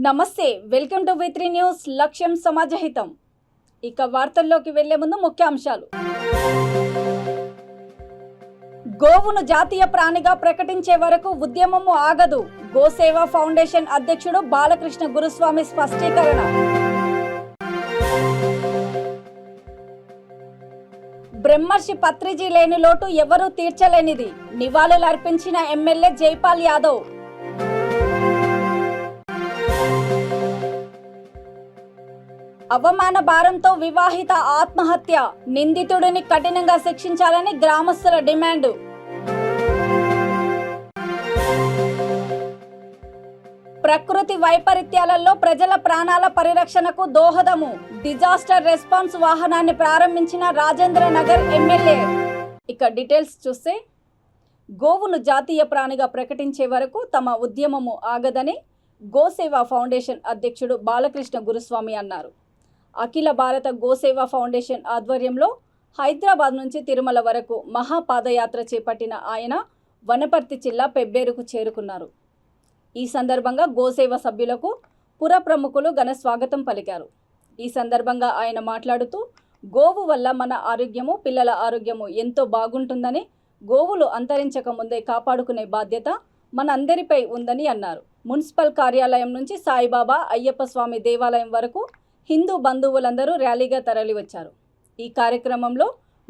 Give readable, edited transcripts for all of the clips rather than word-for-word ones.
నమస్తే, welcome to V3 news. లక్ష్యం సమాజహితం. ఇక వార్తల్లోకి వెళ్లే ముందు ముఖ్యాంశాలు. గోవును జాతీయ ప్రాణిగా ప్రకటించే వరకు ఉద్యమము ఆగదు. గోసేవ ఫౌండేషన్ అధ్యక్షుడు బాలకృష్ణ గురుస్వామి స్పష్టీకరణ. బ్రహ్మర్షి పత్రిజీ లేని లోటు ఎవరూ తీర్చలేనిది. నివాళులు అర్పించిన ఎమ్మెల్యే జైపాల్ యాదవ్. అవమాన భారంతో వివాహిత ఆత్మహత్య. నిందితుడిని కఠినంగా శిక్షించాలని గ్రామస్తుల డిమాండ్. ప్రకృతి వైపరీత్యాలలో ప్రజల ప్రాణాల పరిరక్షణకు దోహదము. డిజాస్టర్ రెస్పాన్స్ వాహనాన్ని ప్రారంభించిన రాజేంద్ర నగర్ ఎమ్మెల్యే. ఇక డీటెయిల్స్ చూస్తే, గోవును జాతీయ ప్రాణిగా ప్రకటించే వరకు తమ ఉద్యమము ఆగదని గోసేవ ఫౌండేషన్ అధ్యక్షుడు బాలకృష్ణ గురుస్వామి అన్నారు. అఖిల భారత గోసేవ ఫౌండేషన్ ఆధ్వర్యంలో హైదరాబాద్ నుంచి తిరుమల వరకు మహాపాదయాత్ర చేపట్టిన ఆయన వనపర్తి జిల్లా పెబ్బేరుకు చేరుకున్నారు. ఈ సందర్భంగా గోసేవ సభ్యులకు పుర ప్రముఖులు ఘన స్వాగతం పలికారు. ఈ సందర్భంగా ఆయన మాట్లాడుతూ, గోవు వల్ల మన ఆరోగ్యము, పిల్లల ఆరోగ్యము ఎంతో బాగుంటుందని, గోవులు అంతరించక ముందే కాపాడుకునే బాధ్యత మనందరిపై ఉందని అన్నారు. మున్సిపల్ కార్యాలయం నుంచి సాయిబాబా అయ్యప్ప స్వామి దేవాలయం వరకు హిందూ బంధువులందరూ ర్యాలీగా తరలివచ్చారు. ఈ కార్యక్రమంలో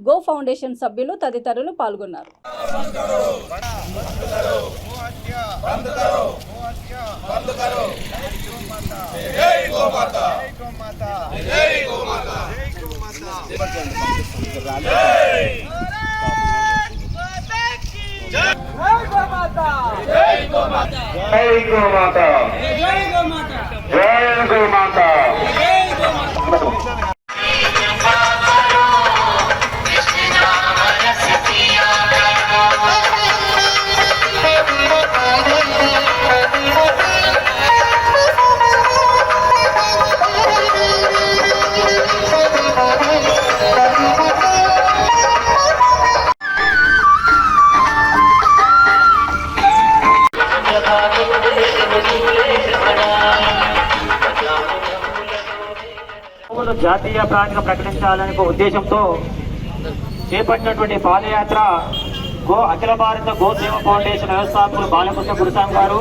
గో ఫౌండేషన్ సభ్యులు తదితరులు పాల్గొన్నారు. జాతీయ ప్రాణిగా ప్రకటించాలనే ఉద్దేశంతో చేపట్టినటువంటి పాదయాత్ర అఖిల భారత గోసేవ ఫౌండేషన్ వ్యవస్థాపకులు బాలకృష్ణ గురుస్వామి గారు,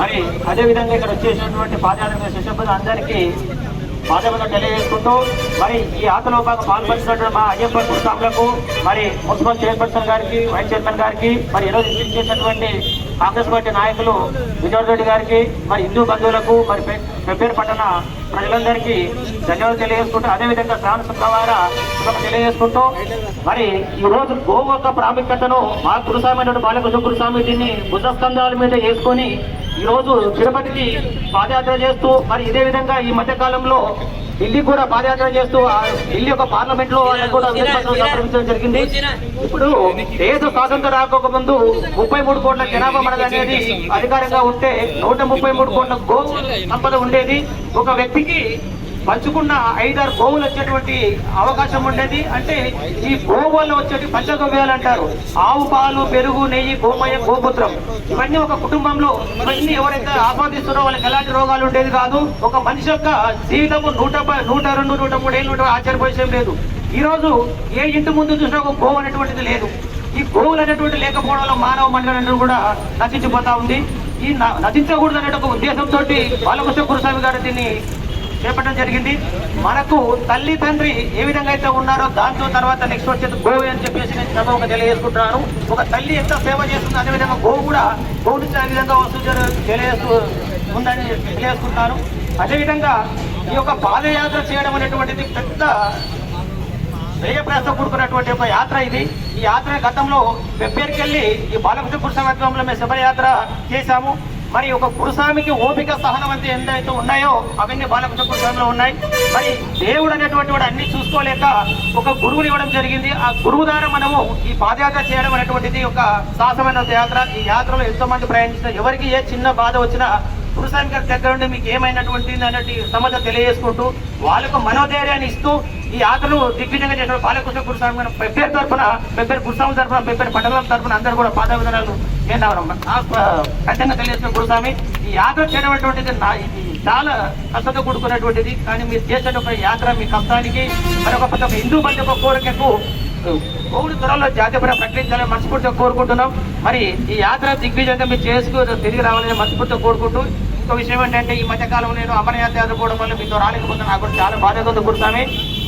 మరి అదేవిధంగా ఇక్కడ వచ్చేసినటువంటి పాదయాత్ర శిష్యులు అందరికీ పాదయాత్ర తెలియజేసుకుంటూ, మరి ఈ యాత్రలో భాగంగా పాల్పంచినటువంటి మా అయ్యప్ప గురుస్వాములకు, మరి మున్సిపల్ చైర్పర్సన్ గారికి, వైస్ చైర్మన్ గారికి, మరి ఈరోజు విజిట్ చేసినటువంటి కాంగ్రెస్ పార్టీ నాయకులు విజయ్ రెడ్డి గారికి, మరి హిందూ బంధువులకు, మరి పెబ్బేరు పట్టణ ప్రజలందరికీ ధన్యవాదాలు తెలియజేసుకుంటూ, అదేవిధంగా శ్రావణ శుక్రవార తెలియజేసుకుంటూ, మరి ఈ రోజు గోవు యొక్క ప్రాముఖ్యతను మా గురుస్వామి బాలకృష్ణ గురుస్వామి దీన్ని భుజస్కంధాల మీద వేసుకొని ఈరోజు తిరుపతికి పాదయాత్ర చేస్తూ, మరి ఇదే విధంగా ఈ మధ్య కాలంలో ఢిల్లీ కూడా పాదయాత్ర చేస్తూ ఢిల్లీ యొక్క పార్లమెంట్ లో కూడా సంప్రదించడం జరిగింది. ఇప్పుడు దేశ స్వాతంత్రం రాకముందు 33 కోట్ల జనాభా మనది అనేది అధికారంగా ఉంటే 133 కోట్ల గోవు సంపద ఉండేది. ఒక వ్యక్తికి పంచుకున్న 5-6 గోవులు వచ్చేటువంటి అవకాశం ఉండేది. అంటే ఈ గోవు వల్ల వచ్చేటి పంచగవ్యాలు అంటారు. ఆవు పాలు, పెరుగు, నెయ్యి, గోమయం, గోమూత్రం, ఇవన్నీ ఒక కుటుంబంలో ఇవన్నీ ఎవరైతే ఆస్వాదిస్తున్నారో వాళ్ళకి ఎలాంటి రోగాలు ఉండేది కాదు. ఒక మనిషి యొక్క జీవితము 102, 103 ఏళ్ళు ఆశ్చర్యపోయేం లేదు. ఈ రోజు ఏ ఇంటి ముందు చూసినా ఒక గోవు అనేటువంటిది లేదు. ఈ గోవులు అనేటువంటి లేకపోవడం వల్ల మానవ మండలం కూడా నశించిపోతా ఉంది. ఈ నశించకూడదు అనే ఒక ఉద్దేశంతో బాలకృష్ణ గురుస్వామి గారు దీన్ని చేపట్టడం జరిగింది. మనకు తల్లి తండ్రి ఏ విధంగా అయితే ఉన్నారో దాంతో తర్వాత నెక్స్ట్ వచ్చేది గోవు అని చెప్పేసి నేను సభగా తెలియజేసుకుంటున్నాను. ఒక తల్లి ఎంత సేవ చేస్తుంది, అదేవిధంగా గోవు కూడా గోవు నుంచి ఆ విధంగా వస్తూ ఉందని తెలియజేసుకుంటున్నాను. అదేవిధంగా ఈ యొక్క పాదయాత్ర చేయడం అనేటువంటిది పెద్ద వ్యయప్రయాస కూడుకున్నటువంటి ఒక యాత్ర ఇది. ఈ యాత్ర గతంలో పెబ్బేరుకి వెళ్ళి ఈ బాలకృష్ణ గురుస్వామి మేము శబరయాత్ర చేశాము. మరి ఒక గురుస్వామికి ఓపిక, సహనం అంతా ఎంతైతే ఉన్నాయో అవన్నీ బాలకృష్ణ గురుస్వామిలో ఉన్నాయి. మరి దేవుడు అనేటువంటి వాడు అన్ని చూసుకోలేక ఒక గురువుని ఇవ్వడం జరిగింది. ఆ గురువు ద్వారా మనము ఈ పాదయాత్ర చేయడం అనేటువంటిది ఒక సాహసమైన యాత్ర. ఈ యాత్రలో ఎంతో మంది ప్రయాణించిన ఎవరికి ఏ చిన్న బాధ వచ్చినా గురుస్వామి గారి దగ్గర నుండి మీకు ఏమైనటువంటి అన్నట్టు సమాచారం తెలియజేసుకుంటూ వాళ్ళకు మనోధైర్యాన్ని ఇస్తూ ఈ యాత్రను దిగ్విజయంగా చేసిన బాలకృష్ణ గురుస్వామి గారు పెబ్బేరు తరఫున, పెబ్బేరు గురుస్వామి తరఫున, పెబ్బేరు పట్టణం తరఫున అందరూ కూడా పాదాభివందనాలు ఖచ్చితంగా తెలియజేసిన గురుస్వామి. ఈ యాత్ర చేయడం చాలా కష్టంతో కూడుకున్నటువంటిది. కానీ మీరు చేసే ఒక యాత్ర మీ కష్టానికి మరొక ప్రతి ఒక్క హిందూ బంధు ఒక కోరికకు కోవిడ్ త్వరలో జాతీయపరంగా ప్రకటించాలని మనస్ఫూర్తిగా కోరుకుంటున్నాం. మరి ఈ యాత్ర దిగ్విజయంగా మీరు చేసుకుని తిరిగి రావాలని మనస్ఫూర్తిగా కోరుకుంటూ, ఇంకో విషయం ఏంటంటే ఈ మధ్యకాలం నేను అమరయాత్ర యాత్రపోవడం వల్ల మీతో రాలేకపోతే నాకు కూడా చాలా బాధ్యత కూర్చామే.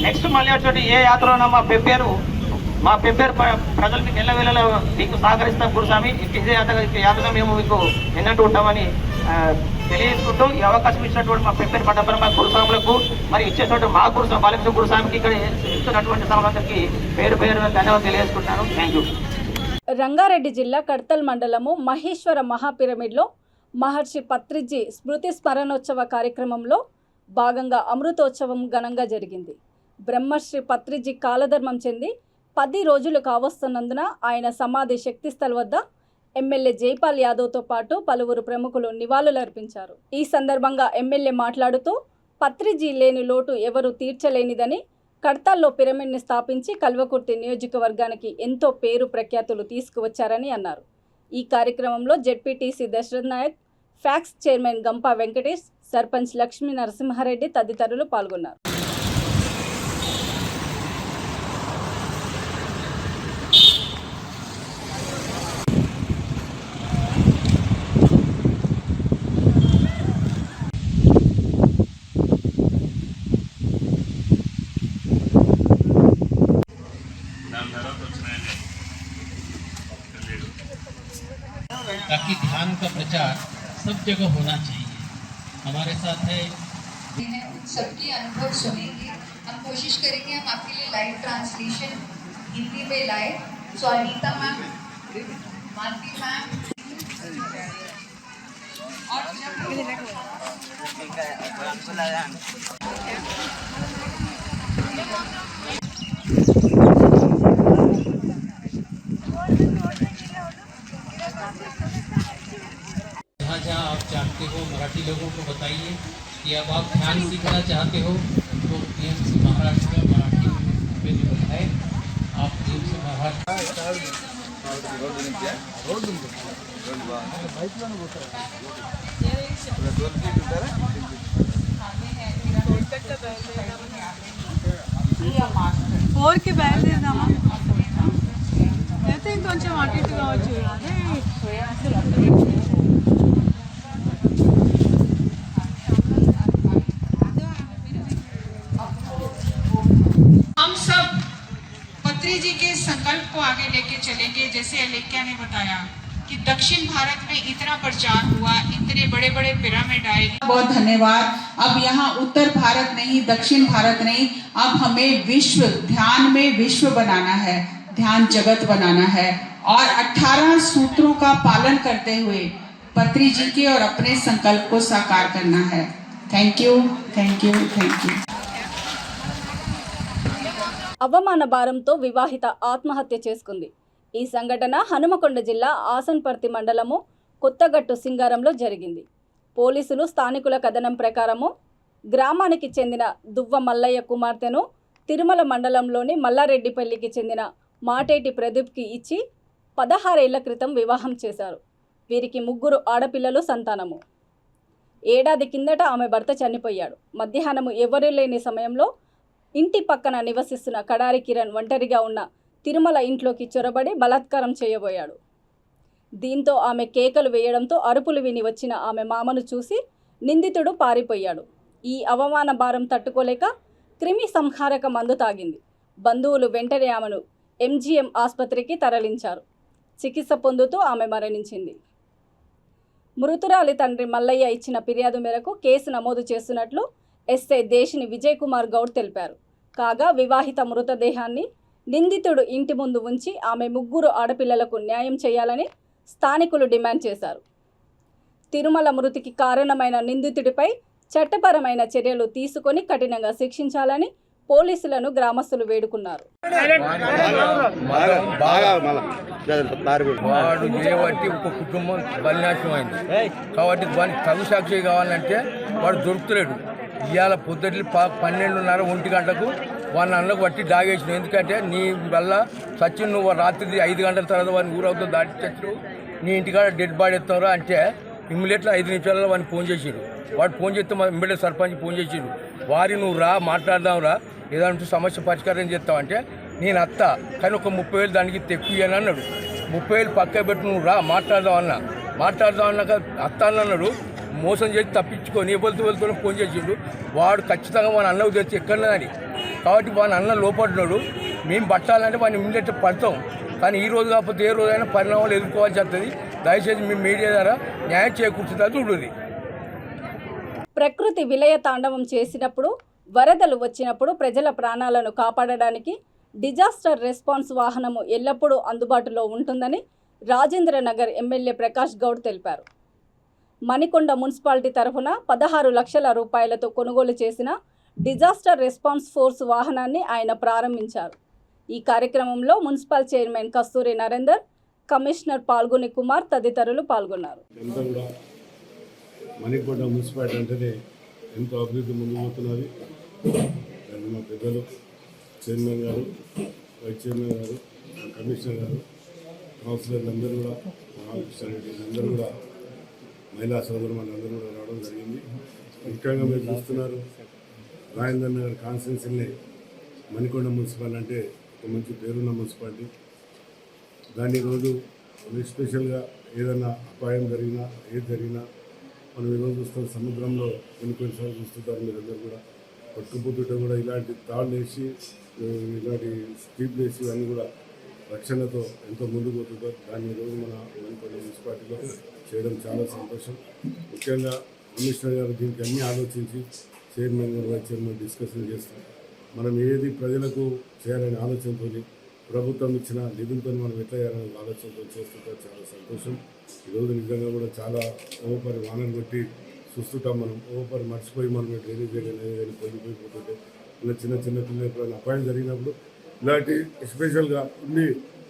నెక్స్ట్ మళ్ళీ వచ్చి ఏ యాత్రలో మా పెబ్బేరు ప్రజలు మీకు ఎల్లవేళలో మీకు సహకరిస్తాం గురుస్వామి. ఇదే యాత్రగా మేము మీకు ఎన్నట్టు ఉంటామని తెలియజేసుకుంటూ, ఈ అవకాశం ఇచ్చినటువంటి మా పెబ్బేరు పట్టణ గురుస్వాములకు మరి ఇచ్చేటువంటి మా బాలకృష్ణ గురుస్వామికి ఇక్కడ ఇస్తున్నటువంటి సమాజానికి పేరు ధన్యవాదాలు తెలియజేసుకుంటాను. Thank you. రంగారెడ్డి జిల్లా కడ్తల్ మండలము మహేశ్వర మహాపిరమిడ్లో మహర్షి పత్రిజీ స్మృతి స్మరణోత్సవ కార్యక్రమంలో భాగంగా అమృతోత్సవం ఘనంగా జరిగింది. బ్రహ్మశ్రీ పత్రిజీ కాలధర్మం చెంది 10 రోజులు కావస్తున్నందున ఆయన సమాధి శక్తిస్థల్ వద్ద ఎమ్మెల్యే జైపాల్ యాదవ్తో పాటు పలువురు ప్రముఖులు నివాళులర్పించారు. ఈ సందర్భంగా ఎమ్మెల్యే మాట్లాడుతూ పత్రిజీ లేని లోటు ఎవరూ తీర్చలేనిదని, కడ్తాల్లో పిరమిడ్ని స్థాపించి కల్వకుర్తి నియోజకవర్గానికి ఎంతో పేరు ప్రఖ్యాతులు తీసుకువచ్చారని అన్నారు. ఈ కార్యక్రమంలో ZPTC Dasharath Nayak, PACS chairman Gampa Venkatesh, sarpanch Lakshmi Narasimhareddy తదితరులు పాల్గొన్నారు. ताकि ध्यान का प्रचार सब जगह होना चाहिए. हमारे साथ है सबकी अनुभव सुनेंगे. हम कोशिश करेंगे हम आपके लिए लाइव ट्रांसलेशन हिंदी में लाए. सो अनीता मैम, मालती मैम और जहाँ आप जानते हो मराठी लोगों को बताइए कि अब आप ध्यान सीखना चाहते हो तो DMC महाराष्ट्र मराठी में जो है आप DMC महाराष्ट्र ఊరికి బయలుదేరదామా అయితే ఇంకొంచెం అటు ఇటు కావచ్చు. हम सब पत्री जी के संकल्प को आगे लेके चलेंगे. जैसे अलेख्या ने बताया कि दक्षिण भारत में इतना प्रचार हुआ, इतने बड़े बड़े पिरामिड आए. बहुत धन्यवाद. अब यहाँ उत्तर भारत नहीं, दक्षिण भारत नहीं, अब हमें विश्व ध्यान में विश्व बनाना है, ध्यान जगत बनाना है और 18 सूत्रों का पालन करते हुए पत्री जी के और अपने संकल्प को साकार करना है. Thank you, thank you, thank you. అవమాన భారంతో వివాహిత ఆత్మహత్య చేసుకుంది. ఈ సంఘటన హనుమకొండ జిల్లా ఆసన్పర్తి మండలము కొత్తగట్టు సింగారంలో జరిగింది. పోలీసులు స్థానికుల కథనం ప్రకారము గ్రామానికి చెందిన దువ్వ మల్లయ్య కుమార్తెను తిరుమల మండలంలోని మల్లారెడ్డిపల్లికి చెందిన మాటేటి ప్రదీప్కి ఇచ్చి 16 ఏళ్ల క్రితం వివాహం చేశారు. వీరికి 3 ఆడపిల్లలు సంతానము. ఏడాది కిందట ఆమె భర్త చనిపోయాడు. మధ్యాహ్నము ఎవరూ లేని సమయంలో ఇంటి పక్కన నివసిస్తున్న కడారి కిరణ్ ఒంటరిగా ఉన్న తిరుమల ఇంట్లోకి చొరబడి బలాత్కారం చేయబోయాడు. దీంతో ఆమె కేకలు వేయడంతో అరుపులు విని వచ్చిన ఆమె మామను చూసి నిందితుడు పారిపోయాడు. ఈ అవమాన భారం తట్టుకోలేక క్రిమి సంహారక మందు తాగింది. బంధువులు వెంటనే ఆమెను MGM ఆసుపత్రికి తరలించారు. చికిత్స పొందుతూ ఆమె మరణించింది. మృతురాలి తండ్రి మల్లయ్య ఇచ్చిన ఫిర్యాదు మేరకు కేసు నమోదు చేస్తున్నట్లు ఎస్ఐ దేశిని విజయ్ కుమార్ గౌడ్ తెలిపారు. కాగా వివాహిత మృతదేహాన్ని నిందితుడు ఇంటి ముందు ఉంచి ఆమె 3 ఆడపిల్లలకు న్యాయం చేయాలని స్థానికులు డిమాండ్ చేశారు. తిరుమల మృతికి కారణమైన నిందితుడిపై చట్టపరమైన చర్యలు తీసుకొని కఠినంగా శిక్షించాలని పోలీసులను గ్రామస్తులు వేడుకున్నారు. వాడు చేయబట్టి ఒక కుటుంబం బలినాశనం అయింది కాబట్టి వాడికి తగు సాక్షి కావాలంటే వాడు దొరుకుతలేడు. ఇవాళ పొద్దుట్లు 12:30 1 గంటకు వాడిని అన్నకు బట్టి దాగేసిన. ఎందుకంటే నీ వల్ల సచిన్ నువ్వు రాత్రి 5 గంటల తర్వాత వాడిని ఊరవుతో దాటి చచ్చు నీ ఇంటికాడ డెడ్ బాడీ ఎత్తారు అంటే ఇమ్మీడియట్గా 5 నిమిషాలలో వాడిని ఫోన్ చేసిరు. వాడు ఫోన్ చేస్తే మా ఇమ్మీడియట్ సర్పంచ్ ఫోన్ చేసిరు. వారి నువ్వు రా మాట్లాడదాం రా ఏదంటే సమస్య పరిష్కారం చేస్తామంటే నేను అత్త కానీ ఒక 30,000 దానికి తెక్కువ అని అన్నాడు. 30,000 పక్క పెట్టి నువ్వు రా మాట్లాడదాం అన్నాక అత్త అన్నాడు. మోసం చేసి తప్పించుకొని ఎవరితో ఫోన్ చేసిండు. వాడు ఖచ్చితంగా మన అన్నకు తెచ్చి ఎక్కడని కాబట్టి వాని అన్న లోపడున్నాడు. మేము పట్టాలంటే వాడిని ఇమ్మీడియట్ పడతాం. కానీ ఈ రోజు కాకపోతే ఏ రోజైనా పరిణామాలు ఎదుర్కోవాల్సి వస్తుంది. దయచేసి మీ మీడియా ద్వారా న్యాయం చేకూర్చుతా చూడండి. ప్రకృతి విలయ తాండవం చేసినప్పుడు, వరదలు వచ్చినప్పుడు ప్రజల ప్రాణాలను కాపాడడానికి డిజాస్టర్ రెస్పాన్స్ వాహనము ఎల్లప్పుడూ అందుబాటులో ఉంటుందని రాజేంద్ర నగర్ ఎమ్మెల్యే ప్రకాష్ గౌడ్ తెలిపారు. మణికొండ మున్సిపాలిటీ తరఫున 16 లక్షల రూపాయలతో కొనుగోలు చేసిన డిజాస్టర్ రెస్పాన్స్ ఫోర్స్ వాహనాన్ని ఆయన ప్రారంభించారు. ఈ కార్యక్రమంలో మున్సిపల్ చైర్మన్ కస్తూరి నరేందర్, కమిషనర్ పాల్గొని కుమార్ తదితరులు పాల్గొన్నారు. మణికొండ మున్సిపాలిటీ అంటేనే ఎంతో అభివృద్ధి ముందుకు పోతున్నది. మా పెద్దలు చైర్మన్ గారు, వైస్ చైర్మన్ గారు, కమిషనర్ గారు, కౌన్సిలర్లు అందరూ కూడా, అందరూ కూడా, మహిళా సోదరులు అందరూ కూడా రావడం జరిగింది. ముఖ్యంగా మీరు చూస్తున్నారు రాజేంద్ర నగర్ కాన్స్టిట్యున్సీని మణికొండ మున్సిపాలిటీ అంటే ఒక మంచి పేరున్న మున్సిపాలిటీ. దాన్ని రోజు ఎస్పెషల్గా ఏదైనా అపాయం జరిగినా ఏది జరిగినా మనం ఈరోజు చూస్తాం. సముద్రంలో కొన్నిసార్లు చూస్తుంటారు మీరందరూ కూడా పట్టుకుపోతుంటే కూడా ఇలాంటి తాళ్ళు వేసి ఇలాంటి స్ట్రీట్లు వేసి ఇవన్నీ కూడా రక్షణతో ఎంతో ముందుకు పోతుంటారు. దాన్ని ఈరోజు మన మణికొండ మున్సిపాలిటీలో చేయడం చాలా సంతోషం. ముఖ్యంగా కమిషనర్ గారు దీనికి అన్నీ ఆలోచించి చైర్మన్ గారు, వైస్ చైర్మన్ డిస్కషన్ చేస్తాం. మనం ఏది ప్రజలకు చేయాలనే ఆలోచనతో ప్రభుత్వం ఇచ్చిన నిధులతో మనం ఎట్లా చేయాలనే ఆలోచనతో చేస్తుంటాం. చాలా సంతోషం. ఈరోజు నిజంగా కూడా చాలా ఓపరి వానలు కొట్టి చూస్తుంటాం. మనం ఓపరి మర్చిపోయి మనం డ్రైనేజ్ కానీ పోయిపోతుంటే ఇలా చిన్న పిల్లలు ఎప్పుడైనా అపాయం జరిగినప్పుడు ఇలాంటి ఎస్పెషల్గా ఉండి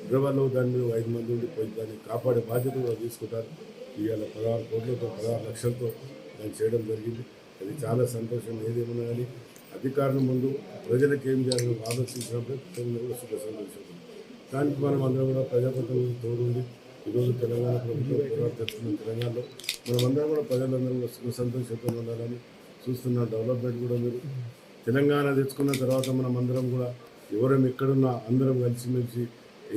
డ్రైవర్లో దాని మీద 5 మంది ఉండి పోయి దాన్ని కాపాడే బాధ్యత కూడా తీసుకుంటారు. ఇవాళ 16 కోట్లతో 16 లక్షలతో దాన్ని చేయడం జరిగింది. అది చాలా సంతోషం. ఏదేమన్నా కానీ అధికారుల ముందు ప్రజలకు ఏం చేయాలని ఆలోచించినప్పుడు కూడా సుఖ సంతోషం. దానికి మనం అందరం కూడా ప్రజాప్రతినిధులు తోడుండి ఈరోజు తెలంగాణ ప్రభుత్వం పోరాడుతున్న తెలంగాణలో మనమందరం కూడా ప్రజలందరూ కూడా సుఖ సంతోషంతో ఉండాలని చూస్తున్న డెవలప్మెంట్ కూడా మీరు తెలంగాణ తెచ్చుకున్న తర్వాత మనం అందరం కూడా ఎవరం ఎక్కడున్నా అందరం కలిసిమెలిసి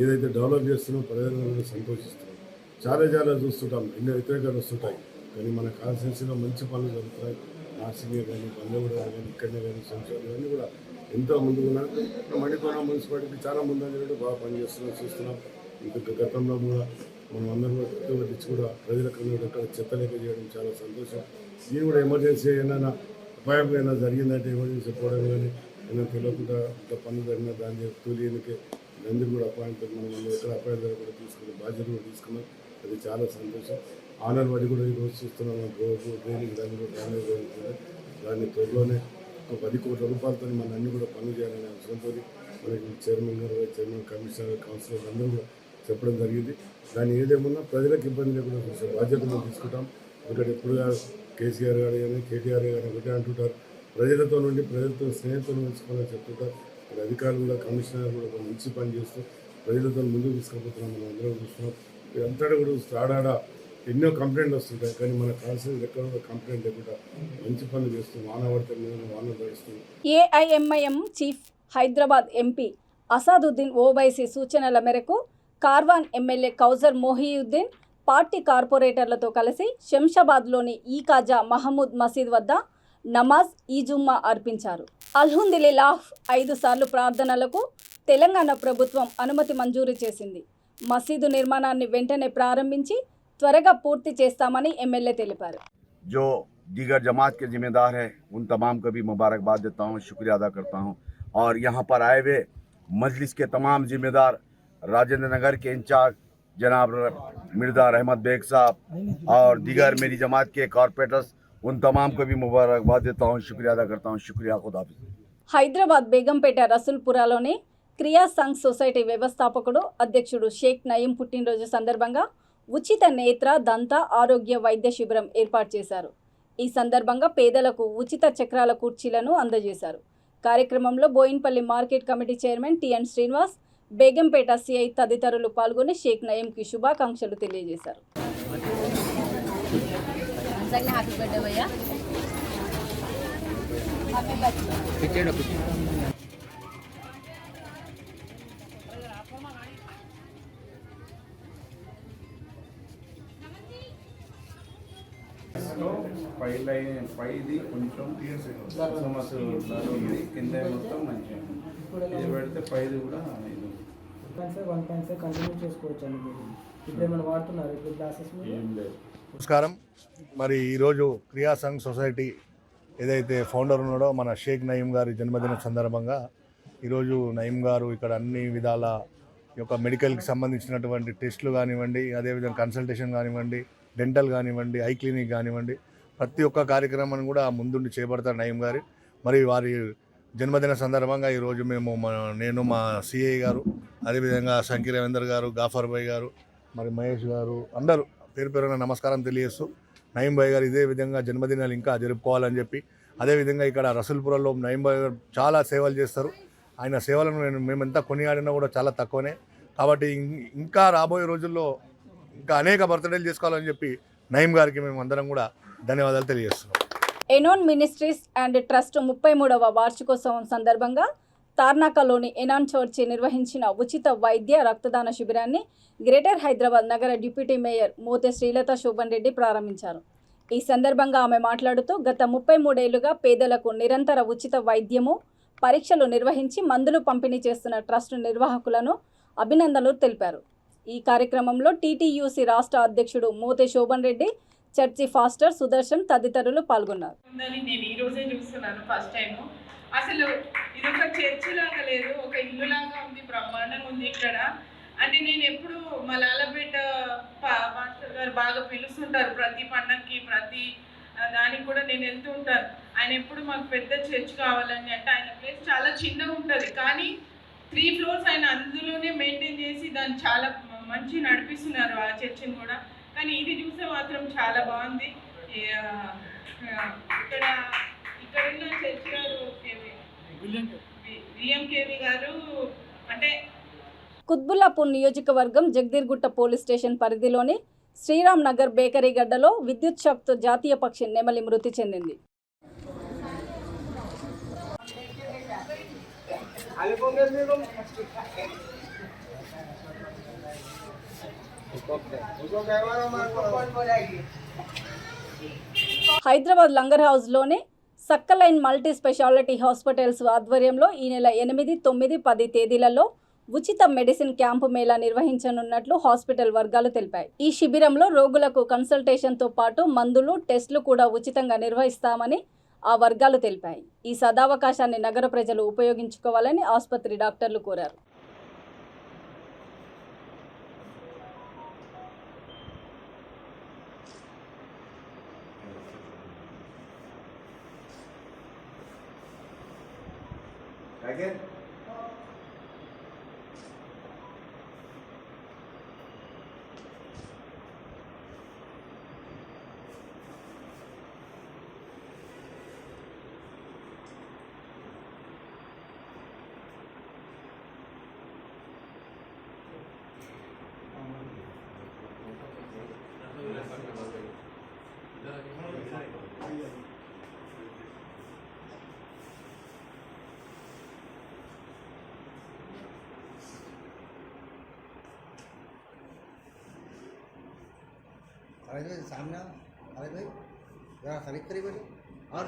ఏదైతే డెవలప్ చేస్తున్నామో ప్రజలను కూడా సంతోషిస్తున్నాం. చాలా చూస్తుంటాం. ఎన్నో వ్యతిరేకాలు వస్తుంటాయి కానీ మన కాన్స్టిట్యున్సీలో మంచి పనులు జరుగుతున్నాయి. నార్సింగే కానీ బందగూడ కానీ ఇక్కడనే కానీ సంక్షేమం ఇవన్నీ కూడా ఎంతో ముందుకు ఉన్నారు. మణికొండ మున్సిపాలిటీకి చాలా ముందంజలో బాగా పనిచేస్తున్నాం చూస్తున్నాం. ఇంకా గతంలో కూడా మనం అందరం కూడా తెచ్చి కూడా ప్రజలకు అక్కడ చెత్త లేక చేయడం చాలా సంతోషం. దీని కూడా ఎమర్జెన్సీ ఏమైనా అపాయం ఏమైనా జరిగిందంటే ఎమర్జెన్సీ పోవడం కానీ ఏమైనా తెలియకుండా ఇంకా పనులు జరిగినా దాన్ని తూలియనికే అందరూ కూడా అపాయింట్మెంట్ మనం ఎక్కడ అపాయం జరగకుండా తీసుకున్న బాధ్యత కూడా తీసుకున్నాం. అది చాలా సంతోషం. ఆనర్ వాడి కూడా ఈరోజు చూస్తున్నాం. రోజు డ్రైనేజ్ దాన్ని కూడా డ్యామేజ్ జరుగుతుంది. దాన్ని త్వరలోనే ఒక 10 కోట్ల రూపాయలతో మన అన్ని కూడా పనులు చేయాలనే అవసరంతో మనకి చైర్మన్ గారు, వైస్ చైర్మన్, కమిషనర్, కౌన్సిలర్ అందరూ కూడా చెప్పడం జరిగింది. దాన్ని ఏదేమన్నా ప్రజలకు ఇబ్బంది లేకుండా చూసే బాధ్యత మేము తీసుకుంటాం. ఎందుకంటే ఎప్పుడుగా కేసీఆర్ గారు కానీ కేటీఆర్ గారు ఒకటే అంటుంటారు, ప్రజలతో నుండి ప్రజలతో స్నేహితులు ఉంచుకోవాలని చెప్తుంటారు. ఇక్కడ అధికారులు కూడా కమిషనర్ కూడా ఒక మంచి పని చేస్తూ ప్రజలతో ముందుకు తీసుకుపోతున్నాం. మనం అందరం చూస్తున్నాం. అంతటా కూడా ఆడాడ ఎన్నో కంప్లైంట్లు వస్తుంటాయి కానీ మన కాన్స్టిట్యూన్సీ ఎక్కడ కూడా కంప్లైంట్ లేకుండా మంచి పనులు చేస్తూ వానవర్తం వానలు పడుస్తూ. AIMIM chief Hyderabad MP Asaduddin Owaisi సూచనల మేరకు కార్వాన్ ఎమ్మెల్యే కౌజర్ మొహియుద్దీన్ పార్టీ కార్పొరేటర్లతో కలిసి శంషాబాద్లోని ఈ ఖాజా మహమూద్ మసీద్ వద్ద నమాజ్ ఈజుమ్మా అర్పించారు. అల్హమ్దులిల్లాహ్ 5 సార్లు ప్రార్థనలకు తెలంగాణ ప్రభుత్వం అనుమతి మంజూరు చేసింది. మసీదు నిర్మాణాన్ని వెంటనే ప్రారంభించి త్వరగా పూర్తి చేస్తామని ఎమ్మెల్యే తెలిపారు. जो दीगर जमात के जिम्मेदार है उन तमाम को भी मुबारकबाद देता हूँ, शुक्रिया अदा करता हूँ. और यहाँ पर आए हुए मजलिस के तमाम जिम्मेदार, राजेंद्र नगर के इंचार्ज जनाब मिर्जा रहमत बेग साहब और दीगर मेरी जमात के कॉर्पोरेटर्स, उन तमाम को भी मुबारकबाद देता हूँ, शुक्रिया अदा करता हूँ. शुक्रिया, खुदाफिज. హైదరాబాద్ బేగంపేట రసూల్పురాలోని క్రియా సంఘ్ సొసైటీ వ్యవస్థాపకుడు అధ్యక్షుడు షేక్ నయీం పుట్టినరోజు సందర్భంగా ఉచిత నేత్ర దంత ఆరోగ్య వైద్య శిబిరం ఏర్పాటు చేశారు. ఈ సందర్భంగా పేదలకు ఉచిత చక్రాల కుర్చీలను అందజేశారు. కార్యక్రమంలో Bowenpally market committee chairman TN Srinivas, Begumpet CI తదితరులు పాల్గొని షేక్ నయీంకి శుభాకాంక్షలు తెలియజేశారు. सगळे हैप्पी बर्थडे भैया हैप्पी बर्थडे పైది కొంచెం ఉంది కింద మొత్తం మంచిగా ఇది పెడితే పైది కూడా ఇది 1.5 కంటిన్యూ చేసుకోవచ్చు అండి మీరు ఇప్పుడు ఏమైనా వాడుతున్నారు ఇప్పుడు గ్లాసెస్ ఏం లేదు. నమస్కారం. మరి ఈరోజు క్రియా సంఘ్ సొసైటీ ఏదైతే ఫౌండర్ ఉన్నాడో మన షేక్ నయీం గారి జన్మదిన సందర్భంగా ఈరోజు నయీం గారు ఇక్కడ అన్ని విధాల యొక్క మెడికల్కి సంబంధించినటువంటి టెస్టులు కానివ్వండి, అదేవిధంగా కన్సల్టేషన్ కానివ్వండి, డెంటల్ కానివ్వండి, ఐ క్లినిక్ కానివ్వండి, ప్రతి ఒక్క కార్యక్రమాన్ని కూడా ముందుండి చేపడతారు నయీం గారి. మరి వారి జన్మదిన సందర్భంగా ఈరోజు నేను మా సిఐ గారు, అదేవిధంగా సంకీ రవీందర్ గారు, గాఫర్ భాయ్ గారు, మరి మహేష్ గారు అందరూ పేరు పేరున నమస్కారం తెలియజేస్తూ నయీం భాయ్ గారు ఇదే విధంగా జన్మదినాలు ఇంకా జరుపుకోవాలని చెప్పి, అదేవిధంగా ఇక్కడ రసూల్పురంలో నయీం భాయ్ గారు చాలా సేవలు చేస్తారు. ఆయన సేవలను మేమెంతా కొనియాడినా కూడా చాలా తక్కువనే. కాబట్టి ఇంకా రాబోయే రోజుల్లో ఇంకా అనేక బర్త్డేలు చేసుకోవాలని చెప్పి నయీం గారికి మేము అందరం కూడా ధన్యవాదాలు తెలియజేస్తున్నాం. ఎనాన్ మినిస్ట్రీస్ అండ్ ట్రస్ట్ 33వ వార్షికోత్సవం సందర్భంగా తార్నాకలోని ఎనాన్ చర్చి నిర్వహించిన ఉచిత వైద్య రక్తదాన శిబిరాన్ని గ్రేటర్ హైదరాబాద్ నగర డిప్యూటీ మేయర్ మోతే శ్రీలత శోభన్ రెడ్డి ప్రారంభించారు. ఈ సందర్భంగా ఆమె మాట్లాడుతూ గత 33 ఏళ్లుగా పేదలకు నిరంతర ఉచిత వైద్యము, పరీక్షలు నిర్వహించి మందులు పంపిణీ చేస్తున్న ట్రస్ట్ నిర్వాహకులను అభినందనలు తెలిపారు. ఈ కార్యక్రమంలో టీటీయూసీ రాష్ట్ర అధ్యక్షుడు మోతే శోభన్ రెడ్డి, చర్చి ఫాస్టర్ సుదర్శన్ తదితరులు పాల్గొన్నారు. నేను ఈ రోజే చూస్తున్నాను ఫస్ట్ టైం. అసలు ఇది ఒక చర్చి లాగా లేదు, ఒక ఇల్లు లాగా ఉంది, బ్రహ్మాండంగా ఉంది ఇక్కడ. అంటే నేను ఎప్పుడు మా లాలపేట పాస్టర్ గారు బాగా పిలుస్తుంటారు ప్రతి పండగకి, ప్రతి దానికి కూడా నేను వెళ్తూ ఉంటాను. ఆయన ఎప్పుడు మాకు పెద్ద చర్చ్ కావాలని, అంటే ఆయన ప్లేస్ చాలా చిన్నగా ఉంటుంది కానీ 3 ఫ్లోర్స్ ఆయన అందులోనే మెయింటైన్ చేసి దాన్ని చాలా మంచి నడిపిస్తున్నారు ఆ చర్చిని కూడా. కానీ ఇది చూస్తే మాత్రం చాలా బాగుంది. ఇక్కడ ఉన్న చర్చ్ గారు విలియం కేవి గారు అంటే కుత్బుల్లాపూర్ నియోజకవర్గం జగదీర్గుట్ట పోలీస్ స్టేషన్ పరిధిలోని శ్రీరామ్ నగర్ బేకరీ గడ్డలో విద్యుత్ షాక్తో జాతీయ పక్షి నెమలి మృతి చెందింది. హైదరాబాద్ లంగర్ హౌస్లోని సక్కలైన్ మల్టీ స్పెషాలిటీ హాస్పిటల్స్ ఆధ్వర్యంలో ఈ నెల 8, 9, 10 తేదీలలో ఉచిత మెడిసిన్ క్యాంపు మేళా నిర్వహించనున్నట్లు హాస్పిటల్ వర్గాలు తెలిపాయి. ఈ శిబిరంలో రోగులకు కన్సల్టేషన్తో పాటు మందులు, టెస్టులు కూడా ఉచితంగా నిర్వహిస్తామని ఆ వర్గాలు తెలిపాయి. ఈ సదావకాశాన్ని నగర ప్రజలు ఉపయోగించుకోవాలని ఆసుపత్రి డాక్టర్లు కోరారు. सामने अरे भाई जरा खरीद करिए और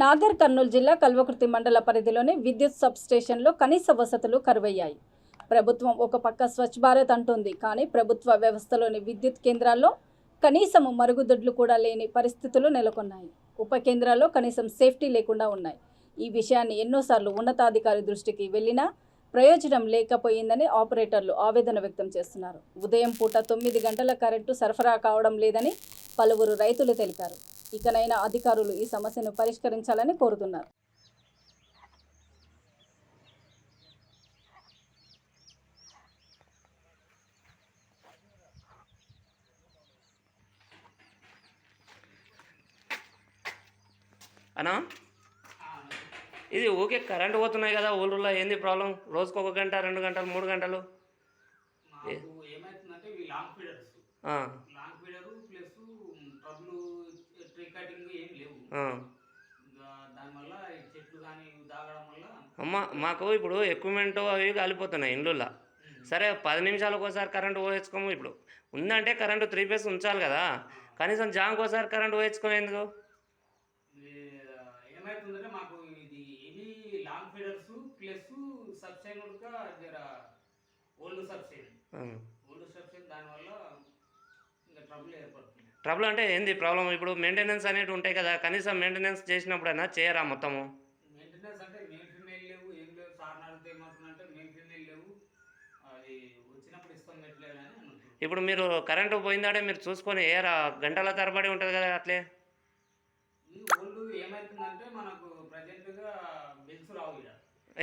నాగర్ కర్నూలు జిల్లా కల్వకుర్తి మండల పరిధిలోని విద్యుత్ సబ్ స్టేషన్లో కనీస వసతులు కరువయ్యాయి. ప్రభుత్వం ఒక పక్క స్వచ్ఛ భారత్ అంటుంది, కానీ ప్రభుత్వ వ్యవస్థలోని విద్యుత్ కేంద్రాల్లో కనీసము మరుగుదొడ్లు కూడా లేని పరిస్థితులు నెలకొన్నాయి. ఉప కేంద్రాల్లో కనీసం సేఫ్టీ లేకుండా ఉన్నాయి. ఈ విషయాన్ని ఎన్నోసార్లు ఉన్నతాధికారి దృష్టికి వెళ్ళినా ప్రయోజనం లేకపోయిందని ఆపరేటర్లు ఆవేదన వ్యక్తం చేస్తున్నారు. ఉదయం పూట 9 గంటల కరెంటు సరఫరా కావడం లేదని పలువురు రైతులు తెలిపారు. ఇకనైనా అధికారులు ఈ సమస్యను పరిష్కరించాలని కోరుతున్నారు. అనా ఇది ఓకే కరెంట్ పోతున్నాయి కదా ఊళ్ళో ఏంది ప్రాబ్లం? రోజుకు 1 గంట 2 గంటలు 3 గంటలు ఏమవుతుందంటే ఇవి long feeders plus trouble tree cutting ఏం లేవు. దానివల్ల చెట్లు కానీ తాగడం వల్ల అమ్మ మాకు ఇప్పుడు ఎక్విప్మెంట్ అవి కాలిపోతున్నాయి ఇండ్లలో. సరే 10 నిమిషాలకు ఒకసారి కరెంటు పోయించుకోము. ఇప్పుడు ఉందంటే కరెంటు 3 ఫేస్ ఉంచాలి కదా, కనీసం జాంకి ఒకసారి కరెంటు పోయించుకోము ఎందుకు? ఏమవుతుందంటే మాకు ఇది ఇవి లాంగ్ ఫీడర్స్ ప్లస్ సబ్స్టైన్ జర ఓల్డ్ సబ్స్టైన్ దానివల్ల ఇంకా ట్రబుల్ ఏర్పడుతుంది. ట్రబుల్ అంటే ఏంది ప్రాబ్లం? ఇప్పుడు మెయింటెనెన్స్ అనేవి ఉంటాయి కదా, కనీసం మెయింటెనెన్స్ చేసినప్పుడైనా చేయరా మొత్తము? మెయింటెనెన్స్ అంటే మెయిన్ ఫీమేల్ లేవు, ఏం లేవు. సార్ నాడితే ఏమంటున్నంటే మెయిన్ ఫీమేల్ లేవు, అది వచ్చినప్పుడు ఇస్తాం పెట్టలేదు అని అనుకుంటున్నాను. ఇప్పుడు మీరు కరెంటు పోయిందాడే మీరు చూసుకొని ఏరా గంటల తరబడి ఉంటుంది కదా అట్లే. ఈ ఓల్డ్ ఏమవుతుందంటే మనకు ప్రజెంట్గా బిల్స్ రావు ఇక్కడ.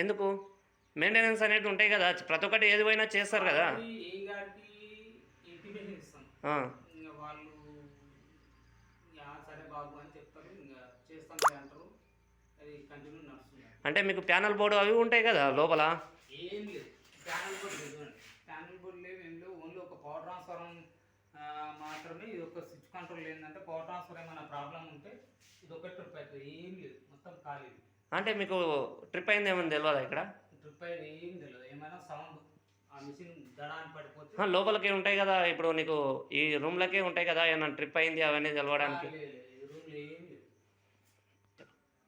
ఎందుకు? మెయింటెనెన్స్ అనేవి ఉంటాయి కదా, ప్రతి ఒక్కటి ఏది పోయినా చేస్తారు కదా. ఏ గారికి ఇంటిమేషన్ ఇస్తాం, ఇంకా వాళ్ళు సరే బాబు అని చెప్తారు, ఇంకా చేస్తాం అంటారు. అది కంటిన్యూ నడుస్తుంది. అంటే మీకు ప్యానల్ బోర్డు అవి ఉంటాయి కదా లోపల? ఏం లేదు, ప్యానల్ బోర్డు లేదు. ప్యానల్ బోర్డు లేవు, ఏం లేవు. ఓన్లీ ఒక పవర్ ట్రాన్స్ఫార్మర్ మాత్రమే. ఇది ఒక స్విచ్ కంట్రోల్. ఏంటంటే పవర్ ట్రాన్స్ఫర్ ఏమైనా ప్రాబ్లం ఉంటే ఇది ఒకటి ట్రిప్ అవుతుంది. ఏం లేదు, మొత్తం ఖాళీ. అంటే మీకు ట్రిప్ అయింది ఏమని తెలియదా ఇక్కడ? ట్రిప్ అయ్యేది ఏం తెలియదు. ఏమైనా సౌండ్ ఆ మిషన్ దడాన్ని పడిపోతే లోపలికి ఉంటాయి కదా, ఇప్పుడు నీకు ఈ రూమ్లకే ఉంటాయి కదా, ఏమన్నా ట్రిప్ అయింది అవన్నీ తెలవడానికి? రూమ్లో ఏం లేదు.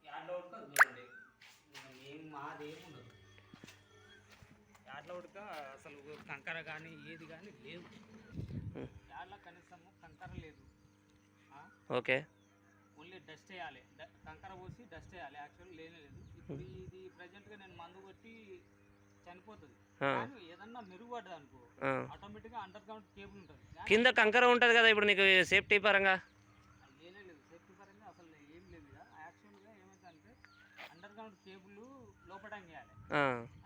యాడ్లో ఉడక చూడండి, ఏం మాది ఏమి ఉండదు. యాడ్లో ఉడక అసలు కంకర కానీ ఏది కానీ లేదు. యాడ్లో కనీసము కంకర లేదు. ఓకే, ఓన్లీ డస్ట్ వేయాలి, కంకర పోసి డస్ట్ వేయాలి. యాక్చువల్ లేదు. ఇప్పుడు ఇది ప్రజెంట్గా నేను మందు కొట్టి చనిపోతుంది. ఏదన్నా మెరుగుపడ్డది అనుకో, ఆటోమేటిక్గా అండర్ గ్రౌండ్ కేబుల్ ఉంటుంది, కింద కంకర ఉంటుంది కదా. ఇప్పుడు నీకు సేఫ్టీ పరంగా ఏమీ లేదు. సేఫ్టీ పరంగా అసలు ఏం లేదు. యాక్చువల్గా ఏమవుతుందంటే అండర్ గ్రౌండ్ కేబుల్ లోపల వేయాలి.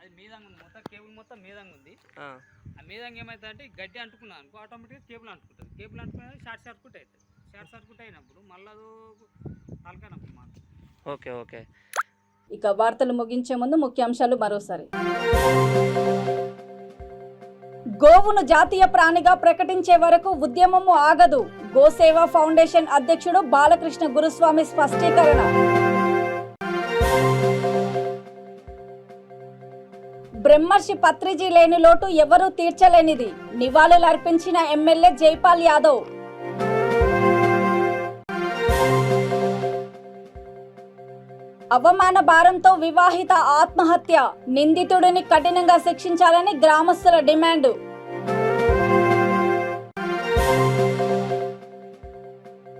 అది మీదంగా ఉంది, మొత్తం కేబుల్ మొత్తం మీదంగా ఉంది. ఆ మీదంగా ఏమవుతుందంటే గడ్డి అంటుకున్నాను అనుకో, ఆటోమేటిక్గా కేబుల్ అంటుకుంటుంది. కేబుల్ అంటుకున్నది షార్ట్ సర్క్యూట్ అవుతుంది. షార్ట్ సర్క్యూట్ అయినప్పుడు మళ్ళీ అదో తలకానప్పుడు మాకు. Okay okay. ఇక వార్తలు ముగించే ముందు ముఖ్యాంశాలు మరోసారి. గోవును జాతీయ ప్రాణిగా ప్రకటించే వరకు ఉద్యమము ఆగదు. గోసేవ ఫౌండేషన్ అధ్యక్షుడు బాలకృష్ణ గురుస్వామి స్పష్టీకరణ. బ్రహ్మర్షి పత్రిజీ లేని లోటు ఎవరూ తీర్చలేనిది. నివాళులు అర్పించిన ఎమ్మెల్యే జైపాల్ యాదవ్. అవమాన భారంతో వివాహిత ఆత్మహత్య. నిందితుడిని కఠినంగా శిక్షించాలని గ్రామస్తుల డిమాండ్.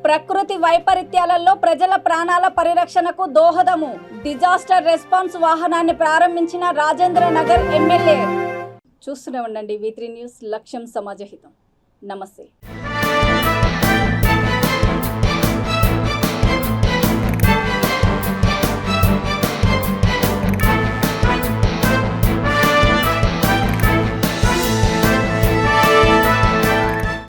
ప్రకృతి వైపరీత్యాలలో ప్రజల ప్రాణాల పరిరక్షణకు దోహదము. డిజాస్టర్ రెస్పాన్స్ వాహనాన్ని ప్రారంభించిన రాజేంద్ర నగర్ ఎమ్మెల్యే. చూస్తూనే ఉండండి V3 న్యూస్, లక్ష్యం సమాజహితం. నమస్తే.